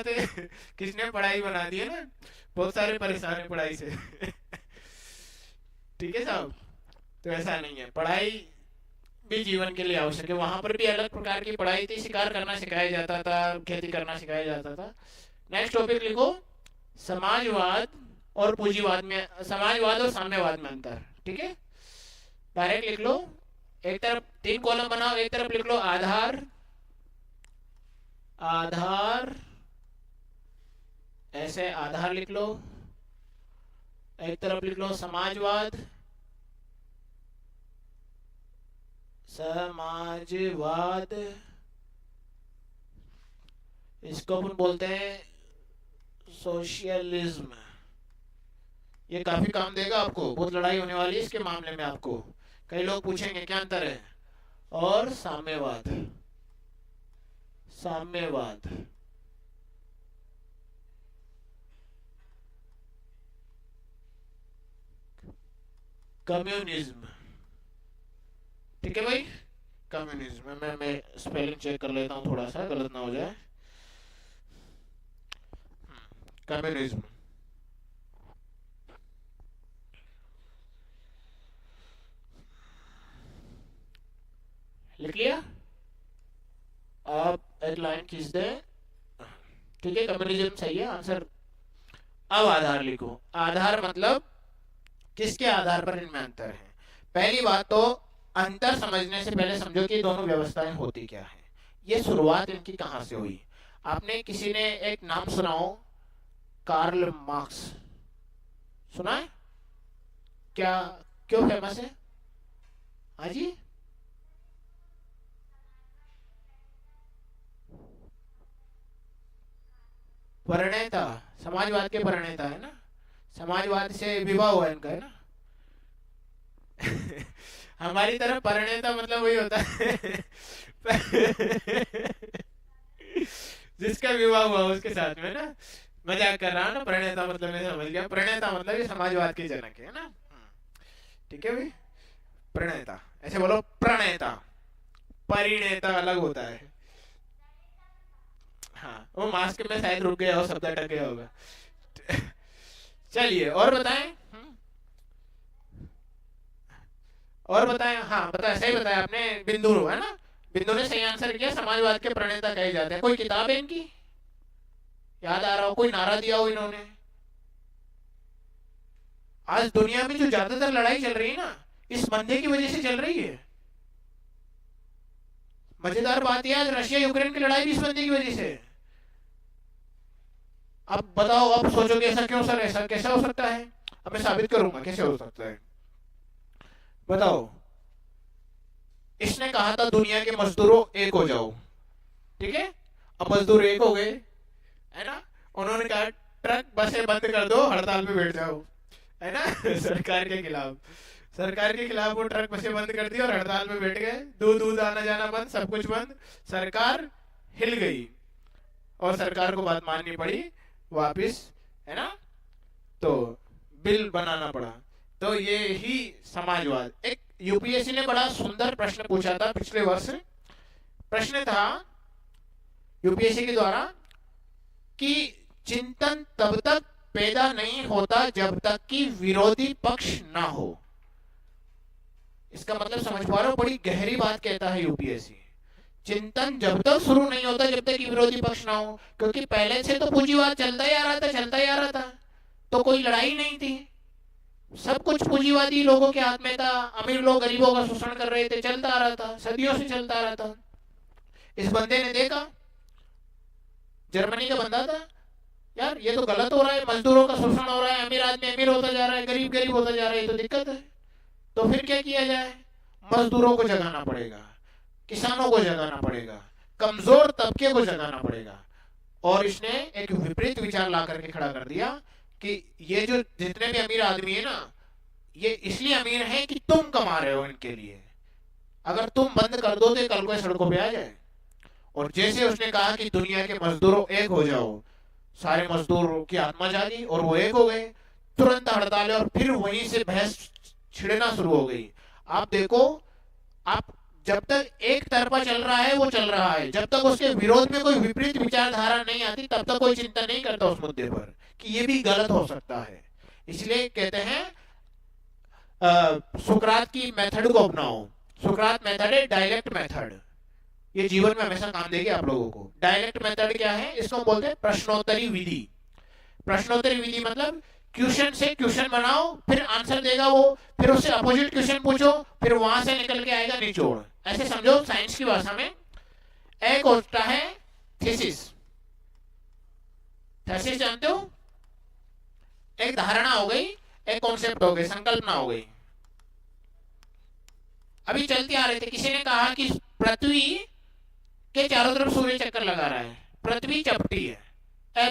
किसने पढ़ाई बना दी है ना, बहुत सारे परेशान है पढ़ाई से। ठीक है साहब। तो ऐसा नहीं है, पढ़ाई भी जीवन के लिए आवश्यक है। वहां पर भी अलग प्रकार की पढ़ाई थी, शिकार करना सिखाया जाता था, खेती करना सिखाया जाता था। नेक्स्ट टॉपिक लिखो, समाजवाद और पूंजीवाद में, समाजवाद और साम्यवाद में अंतर। ठीक है, डायरेक्ट लिख लो। एक तरफ तीन कॉलम बनाओ, एक तरफ लिख लो आधार, आधार, ऐसे आधार लिख लो। एक तरफ लिख लो समाजवाद, समाजवाद, इसको अपन बोलते हैं सोशलिज्म। ये काफी काम देगा आपको, बहुत लड़ाई होने वाली है इसके मामले में आपको। कई लोग पूछेंगे क्या अंतर है। और साम्यवाद, साम्यवाद, कम्युनिज्म। ठीक है भाई, कम्युनिज्म। मैं स्पेलिंग चेक कर लेता हूँ, थोड़ा सा गलत ना हो जाए। कम्युनिज्म। लिख लिया? आप एक लाइन खींच दे। ठीक है, कम्युनिज्म सही है आंसर। अब आधार लिखो। आधार मतलब किसके आधार पर इनमें अंतर है। पहली बात तो, अंतर समझने से पहले समझो कि दोनों व्यवस्थाएं होती क्या है। ये शुरुआत इनकी कहां से हुई। आपने किसी ने एक नाम सुनाओ, कार्ल मार्क्स, सुना है क्या? क्यों फेमस है? हाँ जी। प्रणेता, समाजवाद के प्रणेता है ना। समाजवाद से विवाह हुआ इनका, है ना। हमारी तरफ प्रणेता मतलब वही होता है जिसका विवाह हुआ उसके साथ में ना। मजाक कर रहा हूं ना, प्रणेता मतलब मैं समझ गया। प्रणेता मतलब ये समाजवाद के जनक है ना। ठीक है भाई, प्रणेता। ऐसे बोलो प्रणेता, परिणेता अलग होता है। हाँ, वो मास्क में शायद रुक गया हो, शब्द अटक गया होगा। चलिए और बताएं। और बताएं। हाँ बताया, सही बताया आपने, बिंदु है ना। बिंदु ने सही आंसर किया, समाजवाद के प्रणेता कहे जाते हैं। कोई किताब है इनकी याद आ रहा हो, कोई नारा दिया हो इन्होंने? आज दुनिया में जो ज्यादातर लड़ाई चल रही है ना, इस बंदे की वजह से चल रही है। मजेदार बात यह, आज रशिया यूक्रेन की लड़ाई भी इस बंदे की वजह से। अब बताओ, अब सोचोगे ऐसा क्यों सर, ऐसा कैसा हो सकता है? अब मैं साबित करूंगा कैसे हो सकता है। बताओ। इसने कहा था दुनिया के मजदूरों एक हो जाओ। ठीक है, अब मजदूर एक हो गए, है ना। उन्होंने कहा ट्रक बसें बंद कर दो, हड़ताल पे बैठ जाओ, है ना। सरकार के खिलाफ, सरकार के खिलाफ वो ट्रक बसें बंद कर दी और हड़ताल पे बैठ गए। दूध दूध आना जाना बंद, सब कुछ बंद। सरकार हिल गई और सरकार को बात माननी पड़ी वापिस, है ना। तो बिल बनाना पड़ा। तो ये ही समाजवाद। एक यूपीएससी ने बड़ा सुंदर प्रश्न पूछा था पिछले वर्ष। प्रश्न था यूपीएससी के द्वारा कि चिंतन तब तक पैदा नहीं होता जब तक कि विरोधी पक्ष ना हो। इसका मतलब समझ पा रहे हो, बड़ी गहरी बात कहता है यूपीएससी। चिंतन जब तक शुरू नहीं होता जब तक कि विरोधी पक्ष ना हो, क्योंकि पहले से तो पूंजीवाद चलता ही आ रहा था, चलता ही आ रहा था। तो कोई लड़ाई नहीं थी, सब कुछ पूंजीवादी लोगों के हाथ में था। अमीर लोग गरीबों का शोषण कर रहे थे, चलता आ रहा था, सदियों से चलता आ रहा था। इस बंदे ने देखा, जर्मनी का बंदा था, यार ये तो गलत हो रहा है, मजदूरों का शोषण हो रहा है, अमीर आदमी अमीर होता जा रहा है, गरीब गरीब होता जा रहा है, ये तो दिक्कत है। तो फिर क्या किया जाए? मजदूरों को जगाना पड़ेगा, किसानों को जगाना पड़ेगा, कमजोर तबके को जगाना पड़ेगा। और इसने एक विपरीत विचार ला करके खड़ा कर दिया कि ये जो जितने भी अमीर आदमी है ना, ये इसलिए अमीर है कि तुम कमा रहे हो इनके लिए। अगर तुम बंद कर दो तो कल को सड़कों पे आ जाए। और जैसे उसने कहा कि दुनिया के मजदूरों एक हो जाओ, सारे मजदूरों की आत्मा जागी और वो एक हो गए। तुरंत हड़ताल, और फिर वहीं से बहस छिड़ना शुरू हो गई। आप देखो, आप जब तक एक तरफा चल रहा है वो चल रहा है, जब तक उसके विरोध में कोई विपरीत विचारधारा नहीं आती तब तक कोई चिंता नहीं करता उस मुद्दे पर कि ये भी गलत हो सकता है। इसलिए कहते हैं सुकरात की मेथड को अपनाओ। सुकरात मेथड है डायलेक्ट मेथड, ये जीवन में हमेशा काम देगी आप लोगों को। डायलेक्ट मेथड क्या है? इसको बोलते हैं प्रश्नोत्तरी विधि। प्रश्नोत्तरी विधि मतलब क्वेश्चन से क्वेश्चन बनाओ, फिर आंसर देगा वो, फिर उससे अपोजिट क्वेश्चन पूछो, फिर वहां से निकल के आएगा निचोड़। ऐसे समझो साइंस की भाषा में एक होता है थीसिस। थीसिस जानते हो? एक धारणा हो गई, एक कॉन्सेप्ट हो गई, संकल्पना हो गई। अभी चलते आ रहे थे, किसी ने कहा कि पृथ्वी के चारों तरफ सूर्य चक्कर लगा रहा है, पृथ्वी चपटी है।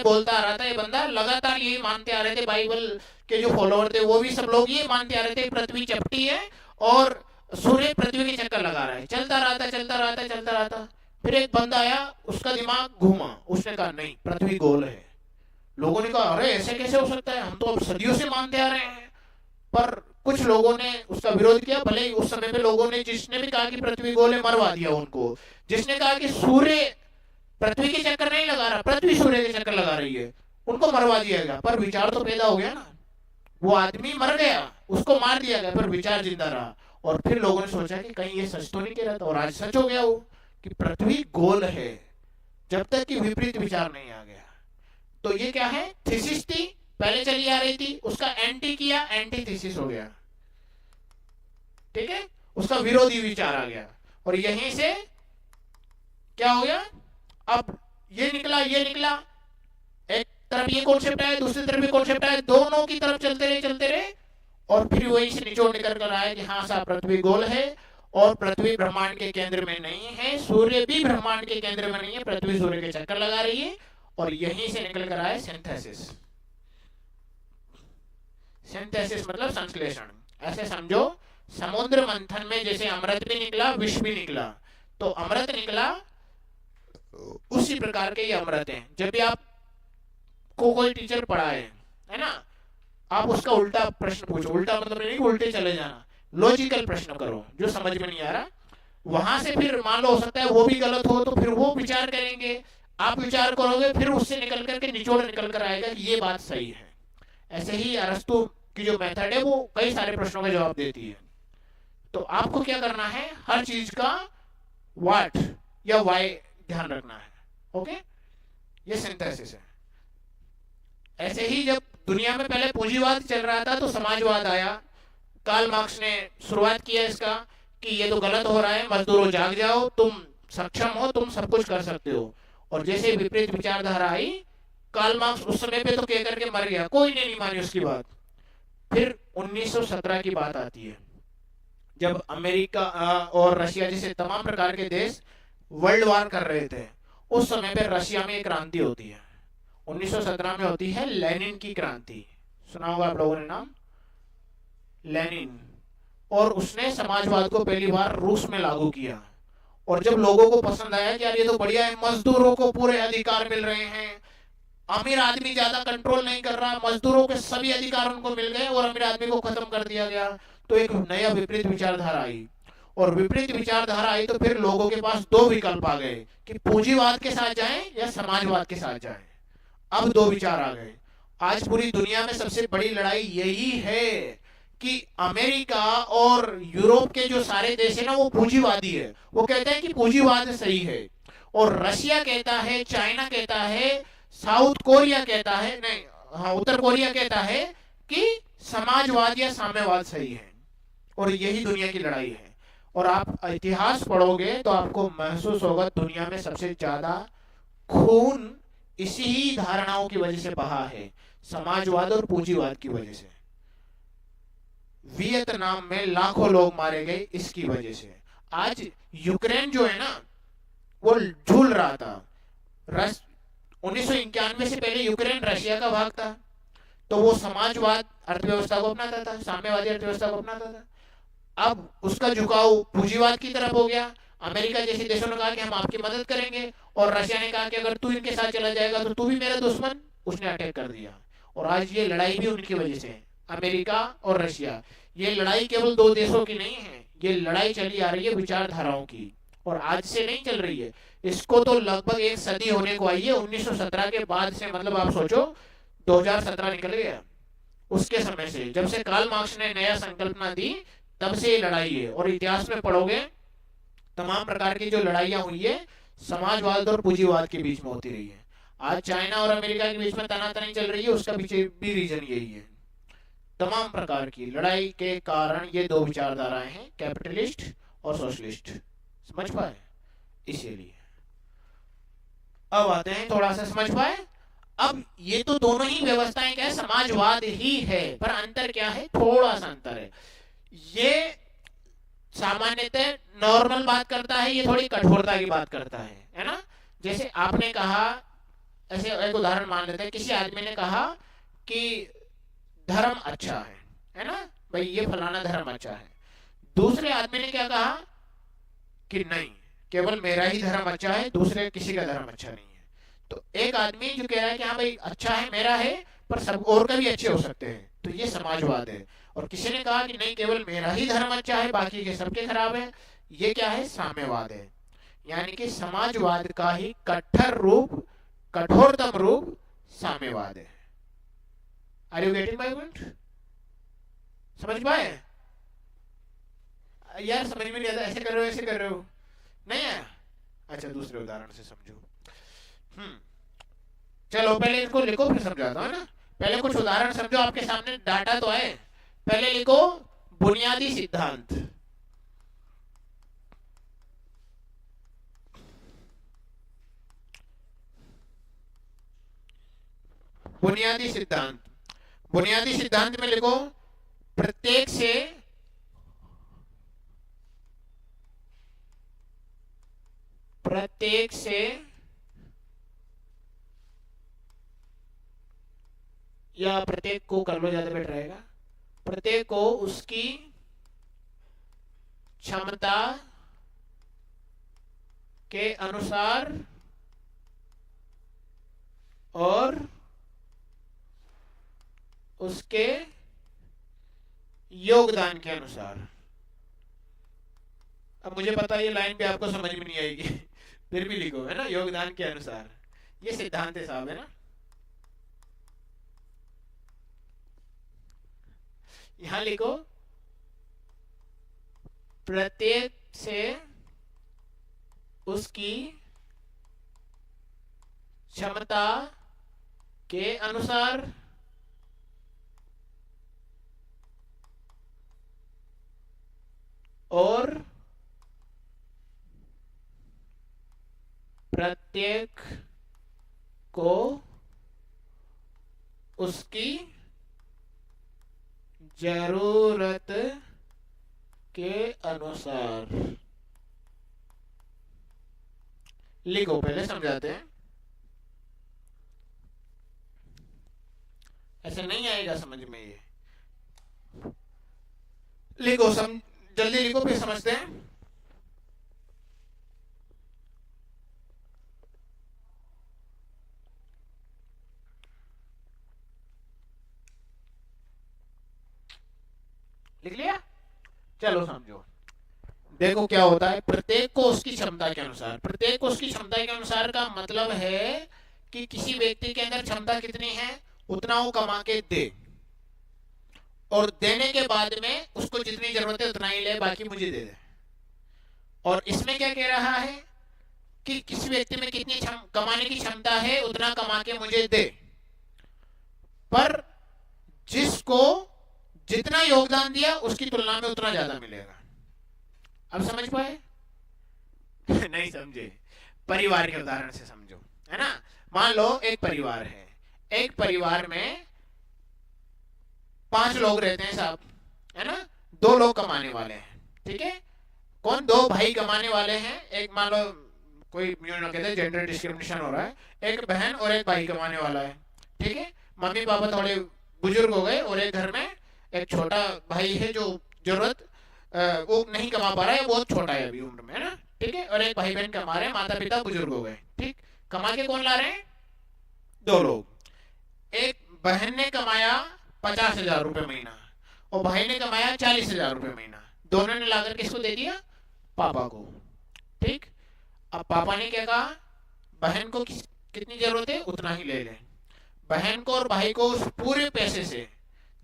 बोलता आ रहा था ये बंदा, लगातार यही मानते आ रहे थे, बाइबल के जो फॉलोअर थे वो भी सब लोग ये मानते आ रहे थे पृथ्वी चपटी है और सूर्य पृथ्वी के चक्कर लगा रहा है। चलता रहा था चलता रहा था चलता रहा था, फिर एक बंदा आया, उसका दिमाग घूमा, उसने कहा नहीं पृथ्वी गोल है। लोगों ने कहा अरे ऐसे कैसे हो सकता है, हम तो अब सदियों से मानते आ रहे हैं। पर कुछ लोगों ने उसका विरोध किया, भले ही उस समय पे लोगों ने, जिसने भी कहा कि पृथ्वी गोल है मरवा दिया उनको। जिसने कहा कि सूर्य पृथ्वी के चक्कर नहीं लगा रहा, पृथ्वी सूर्य के चक्कर लगा रही है, उनको मरवा दिया गया। पर विचार तो पैदा हो गया ना, वो आदमी मर गया, उसको मार दिया गया, पर विचार जिंदा रहा। और फिर लोगों ने सोचा कि कहीं ये सच तो नहीं कह रहा था, और आज सच हो गया वो कि पृथ्वी गोल है, जब तक कि विपरीत विचार नहीं आ गया। तो ये क्या है? थीसिस थी, पहले चली आ रही थी, उसका एंटी किया, एंटी थीसिस हो गया। ठीक है, उसका विरोधी विचार आ गया, और यहीं से क्या हो गया? अब ये निकला, ये निकला, एक तरफ ये कॉन्सेप्ट है, दूसरी तरफ ये कॉन्सेप्ट है, दोनों की तरफ चलते रहे, और फिर वहीं से निचोड़ निकल कर आया कि हाँ साहब पृथ्वी गोल है और पृथ्वी ब्रह्मांड के केंद्र में नहीं है, सूर्य भी ब्रह्मांड के केंद्र में नहीं है, पृथ्वी सूर्य के चक्कर लगा रही है। और यहीं से निकल कर आया सिंथेसिस। सिंथेसिस मतलब संश्लेषण। ऐसे समझो समुद्र मंथन में जैसे अमृत भी निकला, विष भी निकला, तो अमृत निकला, उसी प्रकार के ये अमृत हैं। जब भी आप को कोई टीचर पढ़ाए है ना, आप उसका उल्टा प्रश्न पूछो, उल्टा मतलब नहीं उल्टे चले जाना, लॉजिकल प्रश्न करो, जो समझ में नहीं आ रहा वहां से फिर मान लो हो सकता है वो भी गलत हो, तो फिर वो विचार करेंगे, आप विचार करोगे, फिर उससे निकल करके निचोड़ निकल कर आएगा कि ये बात सही है। ऐसे ही अरस्तु की जो मेथड है वो कई सारे प्रश्नों का जवाब देती है। तो आपको क्या करना है? हर चीज का व्हाट या वाई ध्यान रखना है। ओके, ये सिंथेसिस है। ऐसे ही जब दुनिया में पहले पूंजीवाद चल रहा था तो समाजवाद आया। कार्ल मार्क्स ने शुरुआत किया इसका कि ये तो गलत हो रहा है, मजदूरों जाग जाओ, तुम सक्षम हो, तुम सब कुछ कर सकते हो। और जैसे विपरीत विचारधारा आई, कार्ल मार्क्स उस समय पे तो कह करके मर गया, कोई ने नहीं मानी उसकी बात। फिर 1917 की बात आती है, जब अमेरिका और रशिया जैसे तमाम प्रकार के देश वर्ल्ड वार कर रहे थे। उस समय पे रशिया में एक क्रांति होती है, 1917 में होती है लेनिन की क्रांति। सुना होगा आप लोगों ने नाम, लेनिन। और उसने समाजवाद को पहली बार रूस में लागू किया। और जब लोगों को पसंद आया कि यार ये तो बढ़िया है, मजदूरों को पूरे अधिकार मिल रहे हैं, अमीर आदमी ज्यादा कंट्रोल नहीं कर रहा, मजदूरों के सभी अधिकार उनको मिल गए और अमीर आदमी को खत्म कर दिया गया, तो एक नया विपरीत विचारधारा आई। और विपरीत विचारधारा आई तो फिर लोगों के पास दो विकल्प आ गए कि पूंजीवाद के साथ जाएं या समाजवाद के साथ जाएं। अब दो विचार आ गए। आज पूरी दुनिया में सबसे बड़ी लड़ाई यही है कि अमेरिका और यूरोप के जो सारे देश है ना वो पूंजीवादी है, वो कहते हैं कि पूंजीवाद सही है। और रशिया कहता है, चाइना कहता है, साउथ कोरिया कहता है, नहीं हाँ उत्तर कोरिया कहता है कि समाजवाद या साम्यवाद सही है। और यही दुनिया की लड़ाई है। और आप इतिहास पढ़ोगे तो आपको महसूस होगा दुनिया में सबसे ज्यादा खून इसी ही धारणाओं की वजह से बहा है, समाजवाद और पूंजीवाद की वजह से। वियतनाम में लाखों लोग मारे गए इसकी वजह से। आज यूक्रेन जो है ना वो झूल रहा था। 1991 से पहले यूक्रेन रशिया का भाग था, तो वो समाजवाद अर्थव्यवस्था को अपनाता था, साम्यवादी अर्थव्यवस्था को अपनाता था। अब उसका झुकाव पूंजीवाद की तरफ हो गया। अमेरिका जैसे देशों ने कहा कि हम आपकी मदद करेंगे, और रशिया ने कहा कि अगर तू इनके साथ चला जाएगा तो तू भी मेरा दुश्मन। उसने अटैक कर दिया। और आज ये लड़ाई भी उनकी वजह से है, अमेरिका और रशिया। ये लड़ाई केवल दो देशों की नहीं है, ये लड़ाई चली आ रही है विचारधाराओं की, और आज से नहीं चल रही है। इसको तो लगभग एक सदी होने को आई है। 1917 के बाद से, मतलब आप सोचो 2017 निकल गया, उसके समय से जब से कार्ल मार्क्स ने नया संकल्पना दी तब से ये लड़ाई है। और इतिहास में पढ़ोगे तमाम प्रकार की जो लड़ाइयां हुई है समाजवाद और पूंजीवाद के बीच में होती रही है। आज चाइना और अमेरिका के बीच में तनातनी चल रही है, उसका पीछे भी रीजन यही है। तमाम प्रकार की लड़ाई के कारण ये दो विचारधाराएं हैं, कैपिटलिस्ट और सोशलिस्ट। समझ पाए? इसीलिए अब आते हैं, थोड़ा सा समझ पाए। अब ये तो दोनों ही व्यवस्थाएं क्या है, समाजवाद ही है, पर अंतर क्या है, थोड़ा सा अंतर है। ये सामान्यतः नॉर्मल बात करता है, ये थोड़ी कठोरता की बात करता है ना। जैसे आपने कहा, ऐसे एक उदाहरण मान लेते हैं, किसी आदमी ने कहा कि धर्म अच्छा है ना, भाई ये फलाना धर्म अच्छा है। दूसरे आदमी ने क्या कहा कि नहीं, केवल मेरा ही धर्म अच्छा है, दूसरे किसी का धर्म अच्छा नहीं है। तो एक आदमी जो कह रहा है कि हाँ भाई अच्छा है, मेरा है, पर सब और का भी अच्छे हो सकते हैं, तो ये समाजवाद है। और किसी ने कहा कि नहीं, केवल मेरा ही धर्म अच्छा है, बाकी के सबके खराब है, ये क्या है, साम्यवाद है। यानी कि समाजवाद का ही कट्टर रूप, कठोरतम रूप साम्यवाद है। Are you getting my point? समझ पाए? यार समझ में नहीं आता, ऐसे कर रहे हो, ऐसे कर रहे हो, नहीं है? अच्छा, दूसरे उदाहरण से समझो। चलो पहले इसको लिखो, फिर समझाता हूँ ना। पहले कुछ उदाहरण समझो, आपके सामने डाटा तो है। पहले लिखो बुनियादी सिद्धांत। बुनियादी सिद्धांत, बुनियादी सिद्धांत में लिखो प्रत्येक से या प्रत्येक को कर लो, ज्यादा बेटर रहेगा। प्रत्येक को उसकी क्षमता के अनुसार और उसके योगदान के अनुसार। अब मुझे पता है ये लाइन भी आपको समझ में नहीं आएगी, फिर भी लिखो, है ना, योगदान के अनुसार। ये सिद्धांत है साहब, है ना। यहां लिखो प्रत्येक से उसकी क्षमता के अनुसार और प्रत्येक को उसकी जरूरत के अनुसार। लिखो, पहले समझाते हैं, ऐसे नहीं आएगा समझ में ये। लिखो, जल्दी लिखो, फिर समझते हैं। लिख लिया? चलो समझो। देखो क्या होता है, प्रत्येक को उसकी क्षमता के अनुसार। प्रत्येक को उसकी क्षमता के अनुसार का मतलब है कि किसी व्यक्ति के अंदर क्षमता कितनी है, उतना वो कमा के दे, और देने के बाद में उसको जितनी जरूरत है उतना ही ले, बाकी मुझे दे दे। और इसमें क्या कह रहा है कि किसी व्यक्ति में कितनी कमाने की क्षमता है, उतना कमा के मुझे दे, पर जिसको जितना योगदान दिया उसकी तुलना में उतना ज्यादा मिलेगा। अब समझ पाए? नहीं समझे? परिवार के उदाहरण से समझो, है ना। मान लो एक परिवार है, एक परिवार में 5 लोग रहते हैं साहब, है ना। 2 लोग कमाने वाले हैं, ठीक है। कौन? 2 भाई कमाने वाले हैं। एक मान लो कोई कहते हैं जेंडर डिस्क्रिमिनेशन हो रहा है, एक बहन और एक भाई कमाने वाला है, ठीक है। मम्मी पापा थोड़े बुजुर्ग हो गए, और एक घर में एक छोटा भाई है जो जरूरत वो नहीं कमा पा रहा है, बहुत छोटा है अभी उम्र में, है ना, ठीक है। और एक भाई बहन कमा रहे हैं, माता पिता बुजुर्ग हो गए, ठीक। कमा के कौन ला रहे हैं? 2 लोग। एक बहन ने कमाया 50,000 रुपए महीना, और भाई ने कमाया 40,000 रुपए महीना। दोनों ने लाकर किसको दे दिया? पापा को। ठीक, अब पापा ने क्या कहा, बहन को कितनी जरूरत है उतना ही ले ले। बहन को और भाई को उस पूरे पैसे से,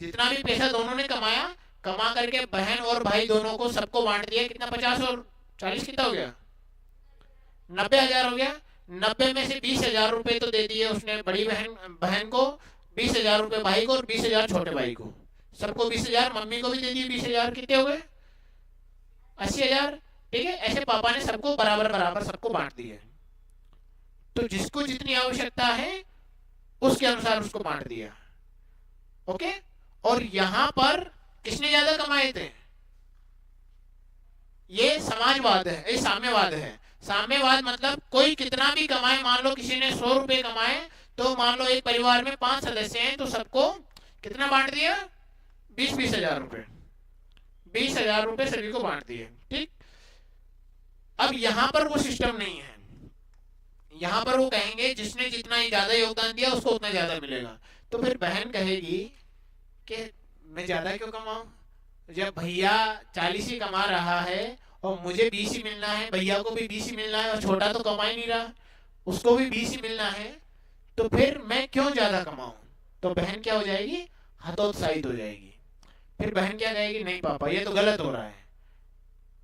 जितना भी पैसा दोनों ने कमाया, कमा करके बहन और भाई दोनों को सबको बांट दिया। कितना? 50 और 40 कितना हो गया? 90,000 हो गया। 90 में से 20,000 रुपए तो दे दिए उसने बड़ी बहन को, 20,000 रुपए भाई को और 20,000 छोटे भाई को। सबको 20,000, मम्मी को भी दे दिए 20,000। कितने हो गए? 80,000। ठीक है, ऐसे पापा ने सबको बराबर बराबर सबको बांट दिए। तो जिसको जितनी आवश्यकता है उसके अनुसार उसको बांट दिया। ओके, और यहां पर किसने ज्यादा कमाए थे? ये समाजवाद है, ये साम्यवाद है। साम्यवाद मतलब कोई कितना भी कमाए, मान लो किसी ने 100 रुपए कमाए, तो मान लो एक परिवार में 5 सदस्य हैं, तो सबको कितना बांट दिया? 20,000 रुपए। 20,000 रुपए सभी को बांट दिए। ठीक, अब यहां पर वो सिस्टम नहीं है। यहां पर वो कहेंगे जिसने जितना ही ज्यादा योगदान दिया उसको उतना ज्यादा मिलेगा। तो फिर बहन कहेगी कि मैं ज्यादा क्यों कमाऊं, जब भैया 40 ही कमा रहा है और मुझे 20 ही मिलना है, भैया को भी 20 ही मिलना है, और छोटा तो कमा ही नहीं रहा, उसको भी 20 ही मिलना है, तो फिर मैं क्यों ज्यादा कमाऊं? तो बहन क्या हो जाएगी? हतोत्साहित हो जाएगी। फिर बहन क्या कहेगी? नहीं पापा ये तो गलत हो रहा है।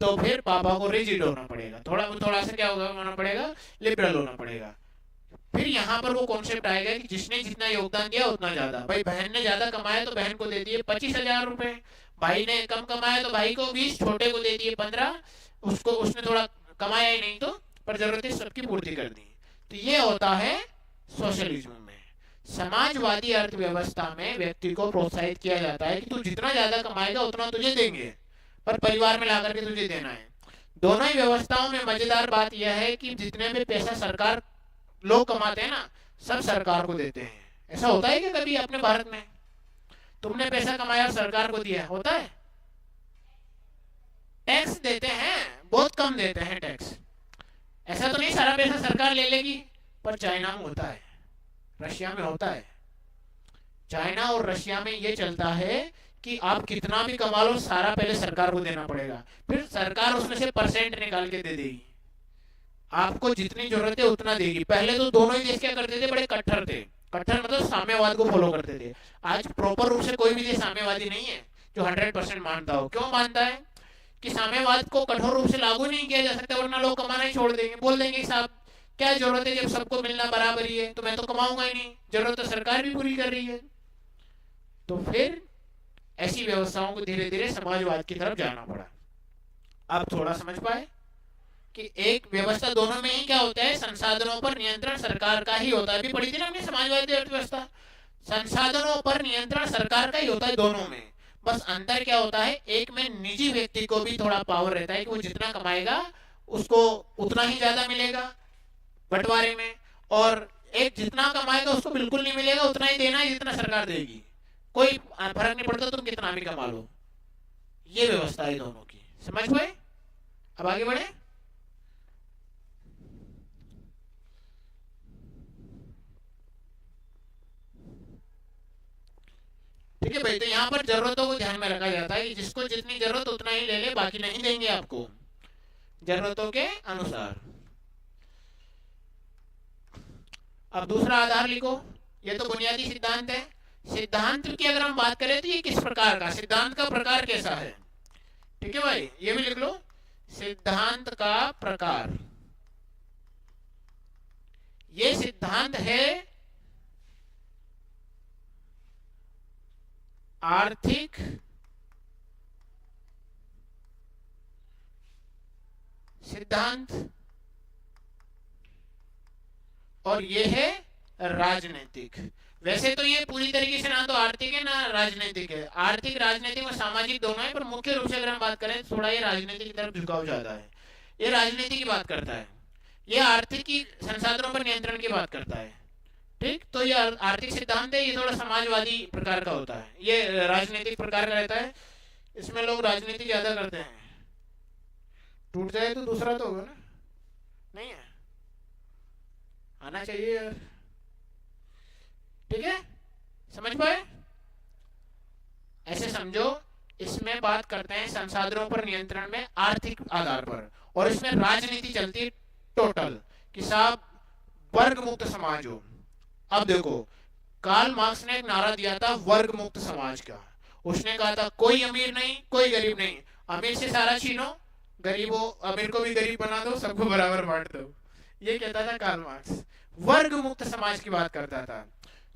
तो फिर पापा को रिजिड होना पड़ेगा, थोड़ा सा क्या होना पड़ेगा? लिबरल होना पड़ेगा। फिर यहाँ पर वो कॉन्सेप्ट आएगा कि जिसने जितना योगदान दिया उतना ज्यादा। भाई बहन ने ज्यादा कमाया तो बहन को दे दिए 25,000 रुपए, भाई ने कम कमाया तो भाई को 20, छोटे को दे दिए 15, उसको उसने थोड़ा कमाया ही नहीं तो पर जरूरतें सबकी पूर्ति कर दी। तो ये होता है सोशलिज्म में। समाजवादी अर्थव्यवस्था में व्यक्ति को प्रोत्साहित किया जाता है कि तू जितना ज्यादा कमाएगा उतना तुझे देंगे, पर परिवार में लाकर के तुझे देना है। दोनों ही व्यवस्थाओं में मजेदार बात यह है कि जितने भी पैसा सरकार लोग कमाते हैं ना, सब सरकार को देते हैं। ऐसा होता है कि कभी अपने भारत में तुमने पैसा कमाया और सरकार को दिया? होता है? टैक्स देते हैं, बहुत कम देते हैं टैक्स। ऐसा तो नहीं सारा पैसा सरकार ले लेगी, पर चाइना में होता है, रशिया में होता है। चाइना और रशिया में ये चलता है कि आप कितना भी कमा लो सारा पहले सरकार को देना पड़ेगा, फिर सरकार उसमें से परसेंट निकाल के दे देगी। आपको जितनी जरूरत है उतना देगी। पहले तो दोनों ही देश क्या करते थे? बड़े कट्टर थे। कट्टर मतलब साम्यवाद को फॉलो करते थे। आज प्रॉपर रूप से कोई भी देश साम्यवादी नहीं है जो 100% मानता हो। क्यों मानता है? कि साम्यवाद को कठोर रूप से लागू नहीं किया जा सकता, वरना लोग कमाना ही छोड़ देंगे। बोल देंगे साहब क्या जरूरत है, जब सबको मिलना बराबर ही है तो मैं तो कमाऊंगा ही नहीं, जरूरत तो सरकार भी पूरी कर रही है। तो फिर ऐसी व्यवस्थाओं को धीरे धीरे समाजवाद की तरफ जाना पड़ा। आप थोड़ा समझ पाए कि एक व्यवस्था दोनों में ही क्या होता है? संसाधनों पर नियंत्रण सरकार का ही होता है। अभी पढ़ी थी ना हमने समाजवादी अर्थव्यवस्था, संसाधनों पर नियंत्रण सरकार का ही होता है दोनों में। बस अंतर क्या होता है? एक में निजी व्यक्ति को भी थोड़ा पावर रहता है कि वो जितना कमाएगा उसको उतना ही ज्यादा मिलेगा बंटवारे में, और एक जितना कमाएगा उसको बिल्कुल नहीं मिलेगा, उतना ही देना है जितना सरकार देगी, कोई फर्क नहीं पड़ता तुम कितना भी कमा लो। ये व्यवस्था है दोनों की। समझ गए? अब आगे बढ़े। ठीक है भाई, तो यहाँ पर जरूरतों को ध्यान में रखा जाता है कि जिसको जितनी जरूरत उतना ही ले ले, बाकी नहीं देंगे आपको, जरूरतों के अनुसार। अब दूसरा आधार लिखो। ये तो बुनियादी सिद्धांत है। सिद्धांत की अगर हम बात करें तो ये किस प्रकार का सिद्धांत का प्रकार कैसा है? ठीक है भाई, ये भी लिख लो, सिद्धांत का प्रकार। ये सिद्धांत है आर्थिक सिद्धांत, और ये है राजनीतिक। वैसे तो ये पूरी तरीके से ना तो आर्थिक है ना राजनीतिक है। आर्थिक, राजनीतिक और सामाजिक दोनों है, पर मुख्य रूप से अगर हम बात करें थोड़ा ये राजनीति की तरफ झुकाव ज्यादा है। ये राजनीति की बात करता है, ये आर्थिक की संसाधनों पर नियंत्रण की बात करता है। ठीक, तो ये आर्थिक सिद्धांत है, ये थोड़ा समाजवादी प्रकार का होता है, ये राजनीतिक प्रकार का रहता है। इसमें लोग राजनीति ज्यादा करते हैं। टूट जाए तो दूसरा तो होगा ना, नहीं है? आना चाहिए यार। ठीक है, समझ पाए? ऐसे समझो, इस इसमें बात करते हैं संसाधनों पर नियंत्रण में आर्थिक आधार पर, और इसमें राजनीति चलती है टोटल कि साहब वर्ग मुक्त समाज हो। अब देखो, कार्ल मार्क्स ने एक नारा दिया था वर्ग मुक्त समाज का। उसने कहा था कोई अमीर नहीं, कोई गरीब नहीं, अमीर से सारा छीनो, गरीबों अमीर को भी गरीब बना दो, सबको बराबर बांट दो। ये कहता था कार्ल मार्क्स। वर्ग मुक्त समाज की बात करता था।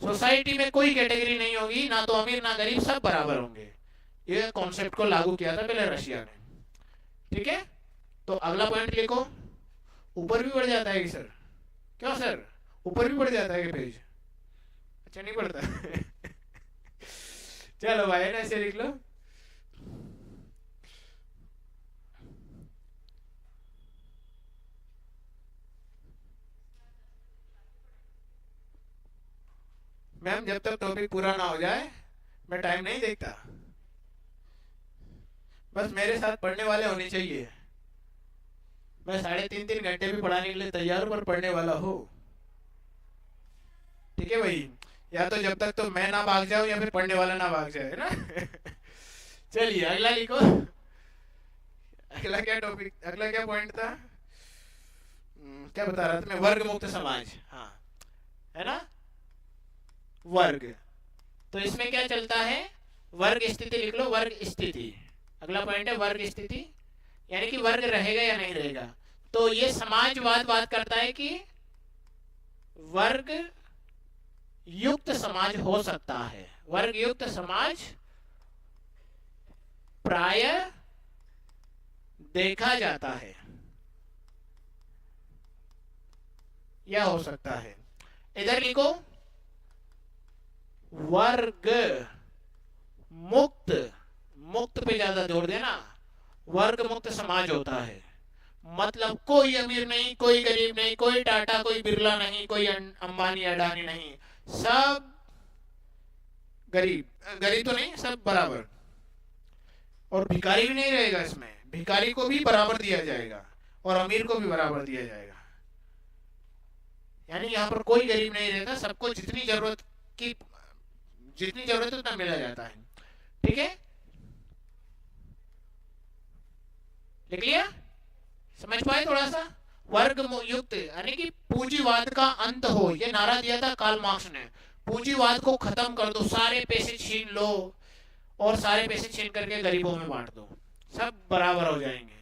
सोसाइटी में कोई कैटेगरी नहीं होगी, ना तो अमीर ना गरीब, सब बराबर होंगे। ये कॉन्सेप्ट को लागू किया था पहले रशिया ने। ठीक है, तो अगला पॉइंट लिखो। ऊपर भी बढ़ जाता है कि सर, क्यों सर ऊपर भी बढ़ जाता है कि पेज? अच्छा नहीं बढ़ता चलो भाई ना, ऐसे लिख लो। मैम जब तक टॉपिक पूरा ना हो जाए मैं टाइम नहीं देखता, बस मेरे साथ पढ़ने वाले होने चाहिए। मैं 3.5 घंटे भी पढ़ाने के लिए तैयार हूं, पर पढ़ने वाला हो। ठीक है भाई, या तो जब तक तो मैं ना भाग जाऊं या फिर पढ़ने वाला ना भाग जाए, है ना चलिए अगला लिखो। अगला क्या टॉपिक, अगला क्या पॉइंट था? क्या बता रहा था मैं? वर्ग मुक्त समाज, हाँ है ना, वर्ग। तो इसमें क्या चलता है? वर्ग स्थिति लिख लो, वर्ग स्थिति। अगला पॉइंट है वर्ग स्थिति, यानी कि वर्ग रहेगा या नहीं रहेगा। तो ये समाजवाद बात करता है कि वर्ग युक्त समाज हो सकता है। वर्ग युक्त समाज प्राय देखा जाता है या हो सकता है। इधर लिखो वर्ग मुक्त, मुक्त पे ज्यादा जोर देना। वर्ग मुक्त समाज होता है मतलब कोई अमीर नहीं, कोई गरीब नहीं, कोई टाटा कोई बिरला नहीं, कोई अंबानी अडानी नहीं, सब गरीब, गरीब तो नहीं, सब बराबर। और भिखारी भी नहीं रहेगा इसमें, भिखारी को भी बराबर दिया जाएगा और अमीर को भी बराबर दिया जाएगा। यानी यहाँ पर कोई गरीब नहीं रहता, सबको जितनी जरूरत है उतना मिला जाता है। ठीक है, लिख लिया? समझ पाए थोड़ा सा? वर्ग युक्त यानी कि पूंजीवाद का अंत हो, ये नारा दिया था कार्ल मार्क्स ने। पूंजीवाद को खत्म कर दो, सारे पैसे छीन लो और सारे पैसे छीन करके गरीबों में बांट दो, सब बराबर हो जाएंगे।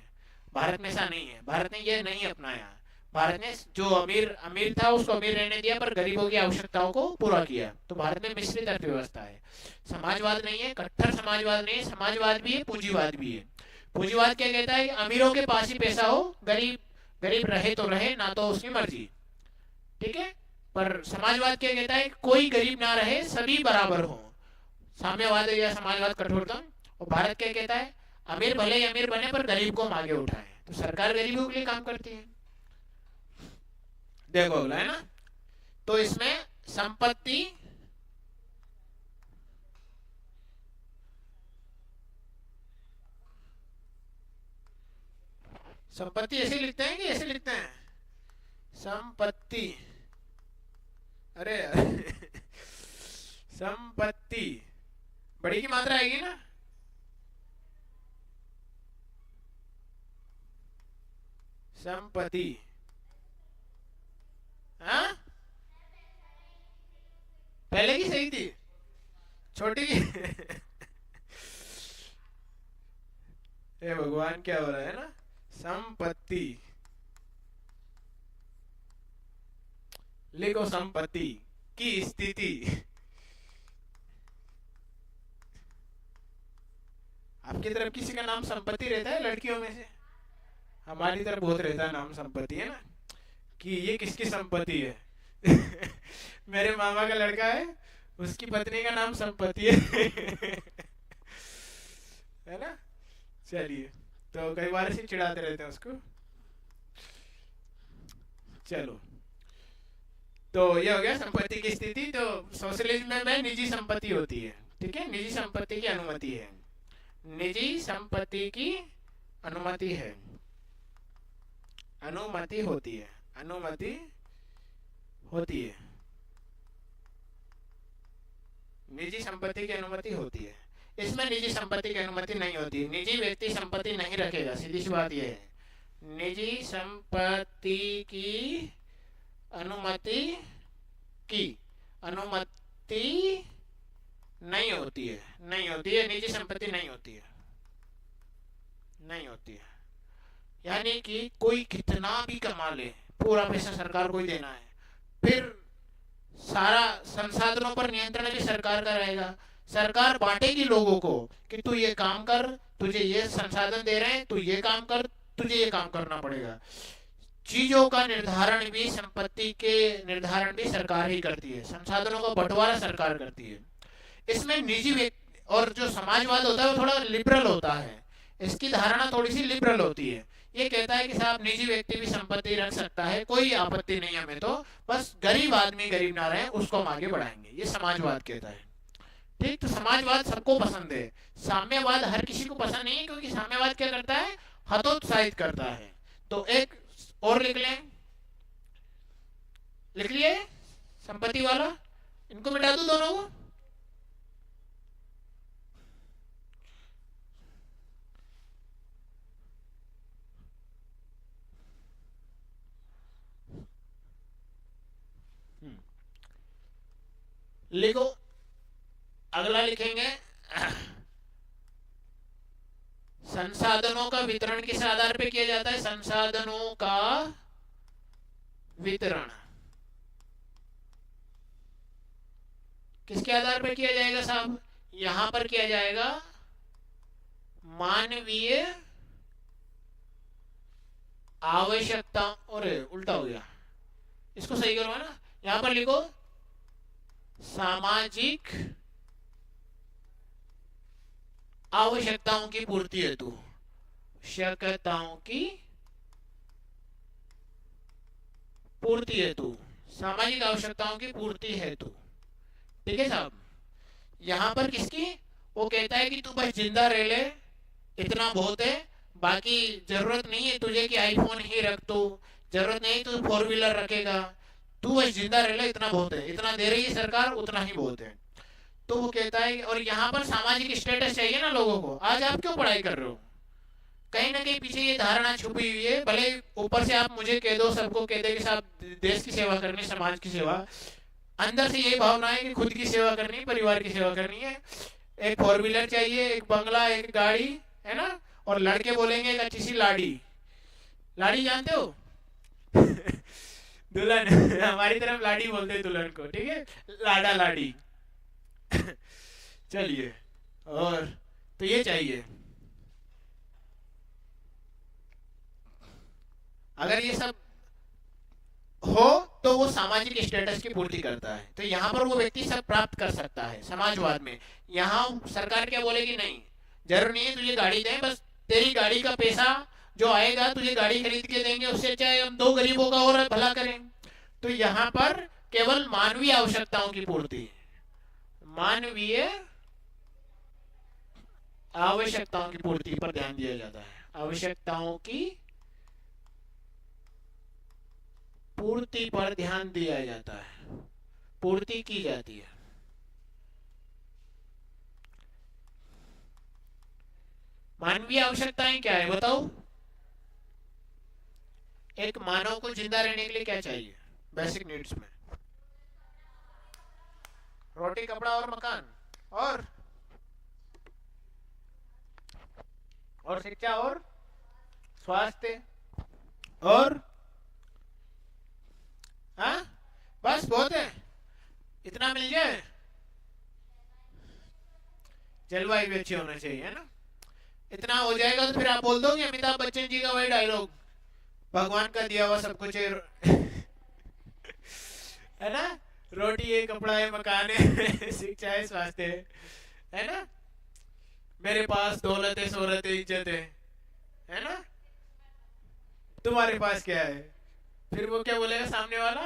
भारत में ऐसा नहीं है, भारत ने ये नहीं अपनाया। भारत ने जो अमीर था उसको अमीर रहने दिया, पर गरीबों की आवश्यकताओं को पूरा किया। तो भारत में मिश्रित अर्थव्यवस्था है, समाजवाद नहीं है, कट्टर समाजवाद नहीं है, समाजवाद भी है, पूंजीवाद भी है। पूंजीवाद क्या कहता है? अमीरों के पास ही पैसा हो, गरीब गरीब रहे तो रहे, ना तो उसकी मर्जी। ठीक है, पर समाजवाद क्या कहता है? कोई गरीब ना रहे, सभी बराबर हो। साम्यवाद या समाजवाद कठोरतम। और भारत क्या कहता है? अमीर भले ही अमीर बने पर गरीब को हम आगे उठाए। तो सरकार गरीबों के लिए काम करती है। देखो अगला है ना, तो इसमें संपत्ति संपत्ति ऐसे लिखते हैं कि ऐसे लिखते हैं? संपत्ति, अरे संपत्ति बड़ी की मात्रा आएगी ना? संपत्ति, हाँ पहले की सही थी, छोटी की हे भगवान क्या हो रहा है ना? संपत्ति लिखो, संपत्ति की स्थिति। आपकी तरफ किसी का नाम संपत्ति रहता है लड़कियों में से? हमारी तरफ बहुत रहता है नाम संपत्ति, है ना, कि ये किसकी संपत्ति है मेरे मामा का लड़का है, उसकी पत्नी का नाम संपत्ति है ना। चलिए, तो कई बार ऐसे चिढ़ाते रहते हैं उसको। चलो, तो ये हो गया संपत्ति की स्थिति। तो सोशलिज्म में निजी संपत्ति होती है। ठीक है, निजी संपत्ति की अनुमति है, निजी संपत्ति की अनुमति है, अनुमति होती है, अनुमति होती है, निजी संपत्ति की अनुमति होती है। इसमें निजी संपत्ति की अनुमति नहीं होती। निजी व्यक्ति संपत्ति नहीं रखेगा, सीधी सी बात यह है। निजी संपत्ति की अनुमति की अनुमति नहीं होती है, नहीं होती है, निजी संपत्ति नहीं होती है, नहीं होती है। यानी कि कोई कितना भी कमा ले, पूरा पैसा सरकार को ही देना है, फिर सारा संसाधनों पर नियंत्रण भी सरकार का रहेगा। सरकार बांटेगी लोगों को कि तू ये काम कर, तुझे ये संसाधन दे रहे हैं, तू ये काम कर, तुझे ये काम करना पड़ेगा। चीजों का निर्धारण भी, संपत्ति के निर्धारण भी सरकार ही करती है, संसाधनों का बंटवारा सरकार करती है। इसमें निजी व्यक्ति और जो समाजवाद होता है वो थोड़ा लिबरल होता है, इसकी धारणा थोड़ी सी लिबरल होती है। ये कहता है कि साहब निजी व्यक्ति भी संपत्ति रख सकता है, कोई आपत्ति नहीं हमें, तो बस गरीब आदमी गरीब ना रहे, उसको हम आगे बढ़ाएंगे, ये समाजवाद कहता है। ठीक, तो समाजवाद सबको पसंद है, साम्यवाद हर किसी को पसंद नहीं है, क्योंकि साम्यवाद क्या करता है, हतोत्साहित करता है। तो एक और लिख लें, लिख लिए संपत्ति वाला, इनको मिटा दो दोनों को। लिखो, अगला लिखेंगे संसाधनों का वितरण किस आधार पे किया जाता है, संसाधनों का वितरण किसके आधार पर किया जाएगा साहब, यहां पर किया जाएगा मानवीय आवश्यकता, और उल्टा हो गया, इसको सही करो ना, यहां पर लिखो सामाजिक आवश्यकताओं की पूर्ति हेतु, आवश्यकताओं की पूर्ति हेतु, सामाजिक आवश्यकताओं की पूर्ति हेतु। ठीक है साहब, यहां पर किसकी, वो कहता है कि तू बस जिंदा रह ले, इतना बहुत है, बाकी जरूरत नहीं है तुझे कि आईफोन ही रख, तू जरूरत नहीं तू 4 व्हीलर रखेगा, तू बस जिंदा रह ले, इतना बहुत है, इतना दे रही है सरकार, उतना ही बहुत है। तो वो कहता है, और यहाँ पर सामाजिक स्टेटस चाहिए ना लोगों को, आज आप क्यों पढ़ाई कर रहे हो, कहीं ना कहीं पीछे ये धारणा छुपी हुई है। भले ऊपर से आप मुझे कह दो, सबको कह दे कि साहब देश की सेवा करनी, समाज की सेवा, अंदर से ये भावना है कि खुद की सेवा करनी, परिवार की सेवा करनी है। एक 4 व्हीलर चाहिए, एक बंगला, एक गाड़ी, है ना, और लड़के बोलेंगे एक अच्छी सी लाड़ी, लाड़ी जानते हो दुल्हन हमारी तरफ लाड़ी बोलते हैं दुल्हन को, ठीक है, लाडा लाड़ी चलिए, और तो ये चाहिए, अगर ये सब हो तो वो सामाजिक स्टेटस की पूर्ति करता है। तो यहाँ पर वो व्यक्ति सब प्राप्त कर सकता है समाजवाद में। यहाँ सरकार क्या बोलेगी, नहीं जरूर नहीं है तुझे गाड़ी दें, बस तेरी गाड़ी का पैसा जो आएगा तुझे गाड़ी खरीद के देंगे, उससे चाहे हम 2 गरीबों का और भला करें। तो यहाँ पर केवल मानवीय आवश्यकताओं की पूर्ति, मानवीय आवश्यकताओं की पूर्ति पर ध्यान दिया जाता है, आवश्यकताओं की पूर्ति पर ध्यान दिया जाता है, पूर्ति की जाती है। मानवीय आवश्यकताएं क्या है बताओ, एक मानव को जिंदा रहने के लिए क्या चाहिए, बेसिक नीड्स में रोटी, कपड़ा और मकान, और शिक्षा और स्वास्थ्य, और हाँ बस बहुत है, इतना मिल जाए, जलवायु भी अच्छी होना चाहिए, है ना, इतना हो जाएगा तो फिर आप बोल दोगे अमिताभ बच्चन जी का वही डायलॉग, भगवान का दिया हुआ सब कुछ है ना, रोटी है, कपड़ा है, मकान है, शिक्षा है, स्वास्थ्य है ना, मेरे पास दौलत है, शोहरत है, इज्जत है ना, तुम्हारे पास क्या है, फिर वो क्या बोलेगा सामने वाला,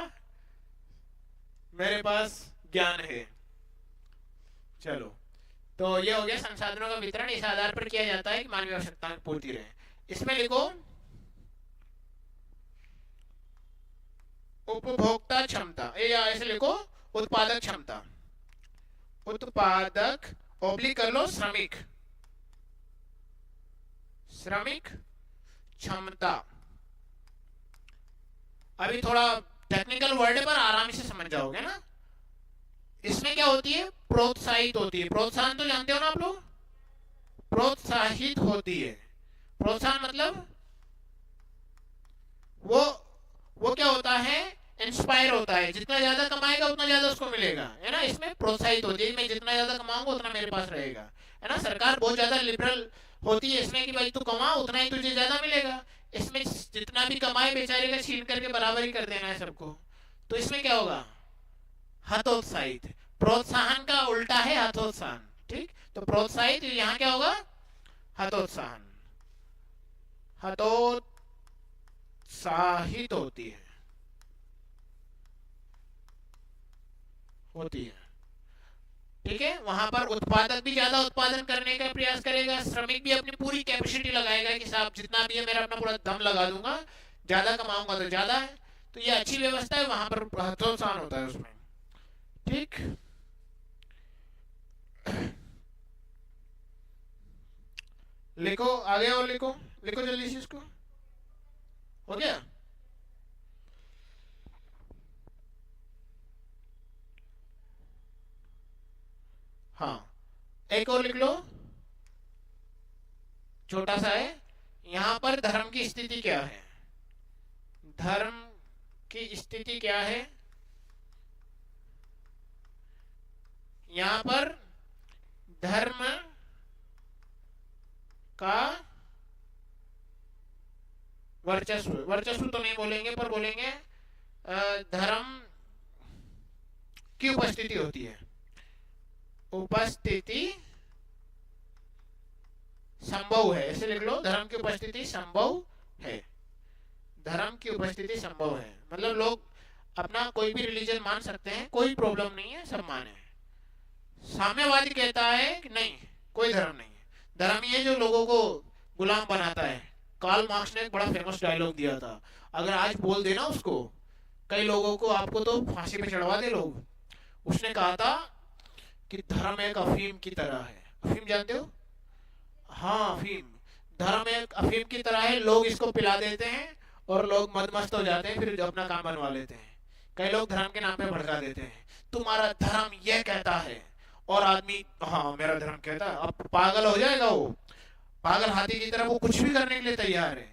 मेरे पास ज्ञान है। चलो, तो ये हो गया संसाधनों का वितरण, इस आधार पर किया जाता है कि मानवीय आवश्यकताएं पूर्ति रहे। इसमें लिखो उपभोक्ता क्षमता, या ऐसे लिखो उत्पादक क्षमता, उत्पादक ओब्लिक कर लो श्रमिक, श्रमिक क्षमता। अभी थोड़ा टेक्निकल वर्ड है पर आराम से समझ जाओगे ना। इसमें क्या होती है, प्रोत्साहित होती है। प्रोत्साहन तो जानते हो ना आप लोग, प्रोत्साहित होती है। प्रोत्साहन मतलब वो वो क्या होता है, इंस्पायर होता है। जितना ज्यादा कमाएगा उतना ज्यादा उसको मिलेगा, है ना। इसमें प्रोत्साहित होती है, मैं जितना ज्यादा कमाऊंगा उतना मेरे पास रहेगा, है ना। सरकार बहुत ज्यादा लिबरल होती है इसमें कि भाई तू कमा उतना ही तुझे ज्यादा मिलेगा। इसमें जितना भी कमाए बेचारे का छीन करके बराबर ही कर देना है सबको। तो इसमें क्या होगा, हतोत्साहित। प्रोत्साहन का उल्टा है हतोत्साहन, ठीक। तो प्रोत्साहित यहाँ क्या होगा, हतोत्साहन। हतोत्साहित होती है, होती है, ठीक है। वहां पर उत्पादक भी ज्यादा उत्पादन करने का प्रयास करेगा, श्रमिक भी अपनी पूरी कैपेसिटी लगाएगा कि साहब जितना भी है मेरा अपना पूरा दम लगा दूंगा, ज्यादा कमाऊंगा तो ज्यादा है। तो ये अच्छी व्यवस्था है, वहां पर हतोत्साहन होता है उसमें, ठीक। लिखो आगे और लिखो, लिखो जल्दी से इसको, हो गया। हाँ एक और लिख लो, छोटा सा है। यहाँ पर धर्म की स्थिति क्या है, धर्म की स्थिति क्या है। यहाँ पर धर्म का वर्चस्व, वर्चस्व तो नहीं बोलेंगे पर बोलेंगे धर्म की उपस्थिति होती है, उपस्थिति संभव है, ऐसे लिख लो, धर्म की उपस्थिति संभव है। धर्म की उपस्थिति संभव है मतलब लोग अपना कोई भी रिलीजन मान सकते हैं, कोई प्रॉब्लम नहीं है, सब माने। साम्यवादी कहता है कि नहीं, कोई धर्म नहीं है, धर्म ये जो लोगों को गुलाम बनाता है। कार्ल मार्क्स ने एक बड़ा फेमस डायलॉग दिया था, अगर आज बोल देना उसको कई लोगों को, आपको तो फांसी पे चढ़वा दे लोग। उसने कहा था कि धर्म एक अफीम की तरह है। अफीम जानते हो, हाँ अफीम। धर्म एक अफीम की तरह है, लोग इसको पिला देते हैं और लोग मदमस्त हो जाते हैं, फिर अपना काम बनवा लेते हैं। कई लोग धर्म के नाम पे भड़का देते हैं, तुम्हारा धर्म ये कहता है, और आदमी हाँ मेरा धर्म कहता है, अब पागल हो जाएगा वो, पागल हाथी की तरह वो कुछ भी करने के लिए तैयार है,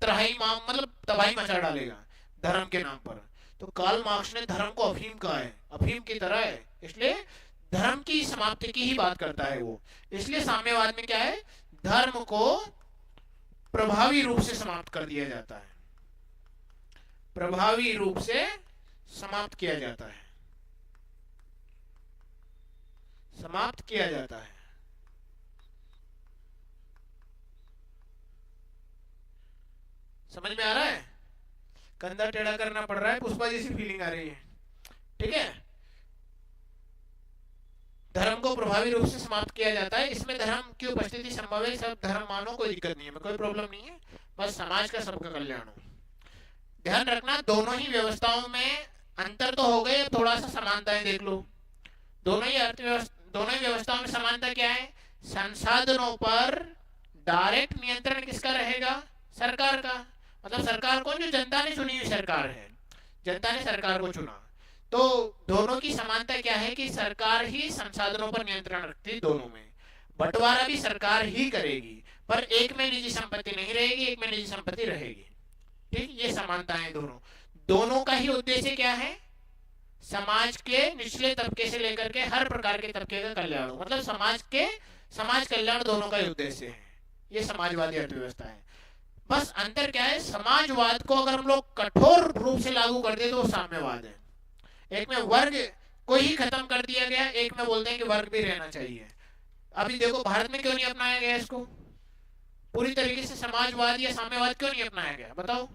तराही माम मतलब तबाही मचा डालेगा धर्म के नाम पर। तो कार्ल मार्क्स ने धर्म को अफीम कहा है, अफीम की तरह है, इसलिए धर्म की समाप्ति की ही बात करता है वो। इसलिए साम्यवाद में क्या है, धर्म को प्रभावी रूप से समाप्त कर दिया जाता है, प्रभावी रूप से समाप्त किया जाता है, समाप्त किया जाता है। समझ में आ रहा है, कंधा टेढ़ा करना पड़ रहा है, पुष्पा जैसी फीलिंग आ रही है, ठीक है। धर्म को प्रभावी रूप से समाप्त किया जाता है, इसमें धर्म की उपस्थिति संभव है, सब धर्म मानो, कोई दिक्कत नहीं है, कोई प्रॉब्लम नहीं है, बस समाज का सबका कल्याण हो। ध्यान रखना दोनों ही व्यवस्थाओं में अंतर तो हो गए, थोड़ा सा समानताएं देख लो। दोनों ही अर्थव्यवस्था, दोनों ही व्यवस्थाओं में समानता क्या है, संसाधनों पर डायरेक्ट नियंत्रण किसका रहेगा, सरकार का। मतलब सरकार को, जो जनता ने चुनी हुई सरकार है, जनता ने सरकार को चुना। तो दोनों की समानता क्या है कि सरकार ही संसाधनों पर नियंत्रण रखती है, दोनों में बंटवारा भी सरकार ही करेगी, पर एक में निजी संपत्ति नहीं रहेगी, एक में निजी संपत्ति रहेगी, ठीक। ये समानता है दोनों, दोनों का ही उद्देश्य क्या है, समाज के निचले तबके से लेकर के हर प्रकार के तबके का कल्याण, मतलब समाज कल्याण दोनों का ही उद्देश्य है। ये समाजवादी अर्थव्यवस्था है। बस अंतर क्या है, समाजवाद को अगर हम लोग कठोर रूप से लागू कर दे तो वो साम्यवाद है। एक में वर्ग को ही खत्म कर दिया गया, एक में बोलते हैं कि वर्ग भी रहना चाहिए। अभी देखो भारत में क्यों नहीं अपनाया गया इसको, पूरी तरीके से समाजवाद या साम्यवाद क्यों नहीं अपनाया गया, बताओ।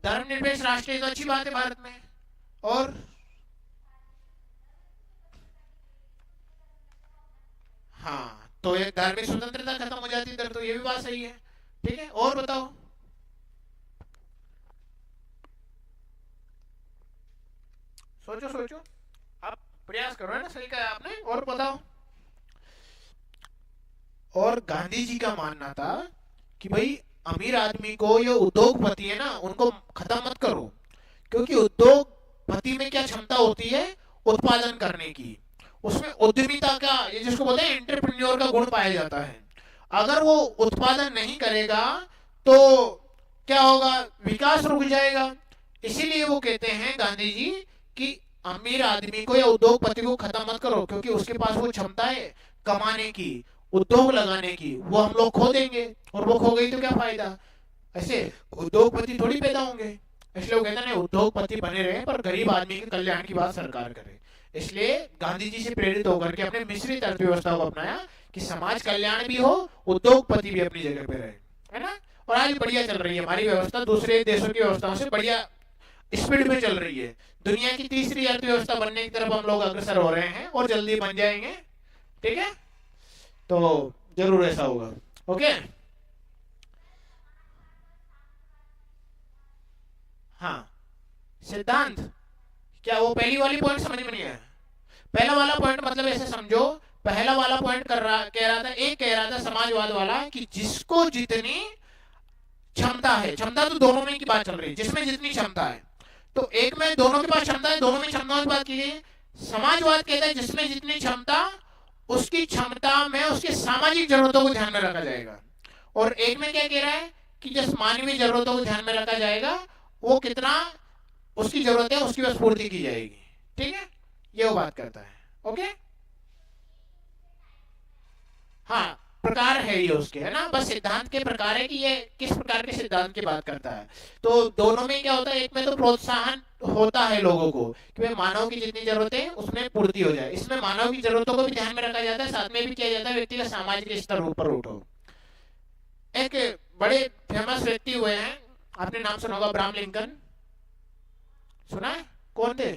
धर्मनिरपेक्ष राष्ट्र तो अच्छी बात है भारत में, और हाँ तो एक धार्मिक स्वतंत्रता खत्म हो जाती है, तो ये भी बात सही है, ठीक है। और बताओ, सोचो सोचो, आप प्रयास करो, है ना, सही कहा आपने। और बताओ। और गांधी जी का मानना था कि भाई अमीर आदमी को, ये उद्योगपति है ना, उनको खत्म मत करो, क्योंकि उद्योगपति में क्या क्षमता होती है, उत्पादन करने की, उसमें उद्यमिता का, ये जिसको बोलते हैं एंटरप्रेन्योर का गुण पाया जाता है। अगर वो उत्पादन नहीं करेगा तो क्या होगा, विकास रुक जाएगा। इसीलिए वो कहते हैं गांधी जी कि अमीर आदमी को या उद्योगपति को खत्म मत करो, क्योंकि उसके पास वो क्षमता है कमाने की, उद्योग लगाने की, वो हम लोग खो देंगे, और वो खो गई तो क्या फायदा, ऐसे उद्योगपति थोड़ी पैदा होंगे। इसलिए वो कहते हैं उद्योगपति बने रहे पर गरीब आदमी के कल्याण की बात सरकार करे। इसलिए गांधी जी से प्रेरित होकर के अपने मिश्रित अर्थव्यवस्था को अपनाया कि समाज कल्याण भी हो, उद्योगपति भी अपनी जगह पे रहे, है ना। और आज बढ़िया चल रही है हमारी व्यवस्था, दूसरे देशों की व्यवस्थाओं से बढ़िया स्पीड में चल रही है। दुनिया की तीसरी अर्थव्यवस्था बनने की तरफ हम लोग अग्रसर हो रहे हैं और जल्दी बन जाएंगे। ठीक है, तो जरूर ऐसा होगा। ओके, हाँ, सिद्धांत, क्या वो पहली वाली पॉइंट समझ में नहीं आया? पहला वाला पॉइंट मतलब ऐसे समझो, पहला वाला पॉइंट कह रहा था, एक कह रहा था समाजवाद वाला कि जिसको जितनी क्षमता है, क्षमता तो दोनों में की बात चल रही है, जिसमें जितनी क्षमता है, तो एक में दोनों के पास क्षमता है, दोनों में क्षमताओं की बात की गई है। समाजवाद कहता है जिसमें जितनी क्षमता, उसकी क्षमता में उसकी सामाजिक जरूरतों को ध्यान में रखा जाएगा। और एक में क्या कह रहा है कि जिस मानवीय जरूरतों को ध्यान में रखा जाएगा, वो कितना उसकी जरूरत है उसकी बस पूर्ति की जाएगी। ठीक है, ये वो बात करता है। ओके, हाँ, प्रकार है ये उसके, है ना, बस सिद्धांत के प्रकार है कि ये किस प्रकार के सिद्धांत की बात करता है। तो दोनों में क्या होता है, एक में तो प्रोत्साहन होता है लोगों को कि भाई मानव की जितनी जरूरत है उसमें पूर्ति हो जाए, इसमें मानव की जरूरतों को भी ध्यान में रखा जाता है, साथ में भी किया जाता है व्यक्ति का सामाजिक स्तर ऊपर उठो। एक बड़े फेमस व्यक्ति हुए हैं, आपने नाम सुना होगा, अब्राहम लिंकन, सुना है? कौन थे?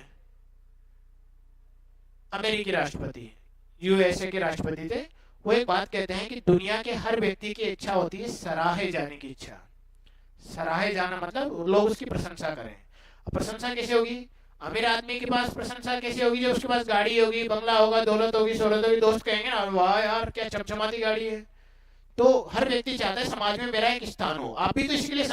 अमेरिकी राष्ट्रपति, यूएसए के राष्ट्रपति थे। वो एक बात कहते हैं कि दुनिया के हर व्यक्ति की इच्छा होती है सराहे जाने की इच्छा। सराहे जाना मतलब लोग उसकी प्रशंसा करें। अब प्रशंसा कैसे होगी? अमीर आदमी के पास प्रशंसा कैसे होगी? जो उसके पास गाड़ी होगी, बंगला होगा, दौलत होगी, शोहरत होगी, दोस्त कहेंगे ना, वाह यार क्या चमचमाती गाड़ी है। तो हर व्यक्ति चाहता है समाज में मेरा एक स्थान हो। आप भी तो इसके लिए